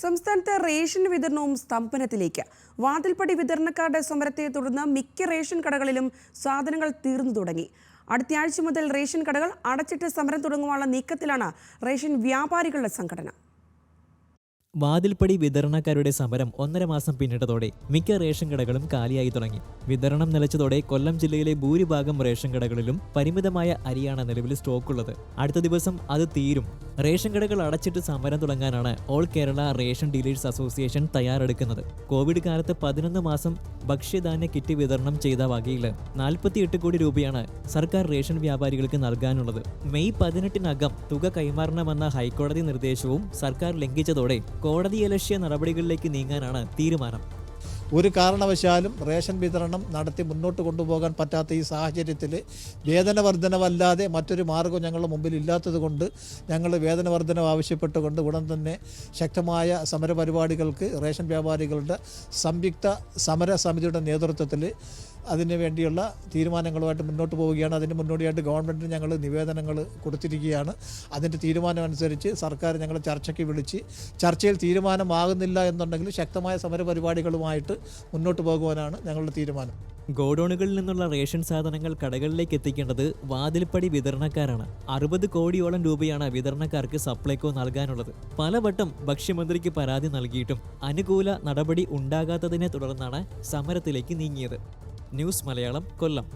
സംസ്ഥാനത്ത് റേഷൻ വിതരണവും സ്തംഭനത്തിലേക്ക്. വാതിൽപ്പടി വിതരണക്കാരുടെ സമരത്തെ തുടർന്ന് മിക്ക റേഷൻ കടകളിലും സാധനങ്ങൾ തീർന്നു തുടങ്ങി. അടുത്തയാഴ്ച മുതൽ റേഷൻ കടകൾ അടച്ചിട്ട് സമരം തുടങ്ങുവാനുള്ള നീക്കത്തിലാണ് റേഷൻ വ്യാപാരികളുടെ സംഘടന. വാതിൽപ്പടി വിതരണക്കാരുടെ സമരം 1.5 മാസം പിന്നിട്ടതോടെ മിക്ക റേഷൻ കടകളും കാലിയായി തുടങ്ങി. വിതരണം നിലച്ചതോടെ കൊല്ലം ജില്ലയിലെ ഭൂരിഭാഗം റേഷൻ കടകളിലും പരിമിതമായ അരിയാണ് നിലവിൽ സ്റ്റോക്കുള്ളത്. അടുത്ത ദിവസം അത് തീരും. റേഷൻ കടകൾ അടച്ചിട്ട് സമരം തുടങ്ങാനാണ് all Kerala ration dealers association തയ്യാറെടുക്കുന്നത്. കോവിഡ് കാലത്ത് 11 മാസം ഭക്ഷ്യധാന്യ കിറ്റ് വിതരണം ചെയ്ത വകയിൽ 48 കോടി രൂപയാണ് സർക്കാർ റേഷൻ വ്യാപാരികൾക്ക് നൽകാനുള്ളത്. മെയ് 18-നകം തുക കൈമാറണമെന്ന ഹൈക്കോടതി നിർദ്ദേശവും സർക്കാർ ലംഘിച്ചതോടെ കോടതിയലക്ഷ്യ നടപടികളിലേക്ക് നീങ്ങാനാണ് തീരുമാനം. ഒരു കാരണവശാലും റേഷൻ വിതരണം നടത്തി മുന്നോട്ട് കൊണ്ടുപോകാൻ പറ്റാത്ത ഈ സാഹചര്യത്തിൽ വേതന വർധനവല്ലാതെ മറ്റൊരു മാർഗ്ഗം ഞങ്ങളുടെ മുമ്പിൽ ഇല്ലാത്തത് കൊണ്ട് ഞങ്ങൾ വേതന വർധനവ് ആവശ്യപ്പെട്ടുകൊണ്ട് ഉടൻ തന്നെ ശക്തമായ സമരപരിപാടികൾക്ക് റേഷൻ വ്യാപാരികളുടെ സംയുക്ത സമര സമിതിയുടെ നേതൃത്വത്തിൽ അതിനു വേണ്ടിയുള്ള തീരുമാനങ്ങളുമായിട്ട് മുന്നോട്ട് പോവുകയാണ്. അതിന് മുന്നോടിയായിട്ട് ഗവൺമെൻറ്റിന് ഞങ്ങൾ നിവേദനങ്ങൾ കൊടുത്തിരിക്കുകയാണ്. അതിൻ്റെ തീരുമാനമനുസരിച്ച് സർക്കാർ ഞങ്ങൾ ചർച്ചയ്ക്ക് വിളിച്ച് ചർച്ചയിൽ തീരുമാനമാകുന്നില്ല എന്നുണ്ടെങ്കിൽ ശക്തമായ സമരപരിപാടികളുമായിട്ട് മുന്നോട്ട് പോകുവാനാണ് ഞങ്ങളുടെ തീരുമാനം. ഗോഡൌണുകളിൽ നിന്നുള്ള റേഷൻ സാധനങ്ങൾ കടകളിലേക്ക് എത്തിക്കേണ്ടത് വാതിൽപ്പടി വിതരണക്കാരാണ്. 60 കോടിയോളം രൂപയാണ് വിതരണക്കാർക്ക് സപ്ലൈകോ നൽകാനുള്ളത്. പലവട്ടം ഭക്ഷ്യമന്ത്രിക്ക് പരാതി നൽകിയിട്ടും അനുകൂല നടപടി ഉണ്ടാകാത്തതിനെ തുടർന്നാണ് സമരത്തിലേക്ക് നീങ്ങിയത്. ന്യൂസ് മലയാളം, കൊല്ലം.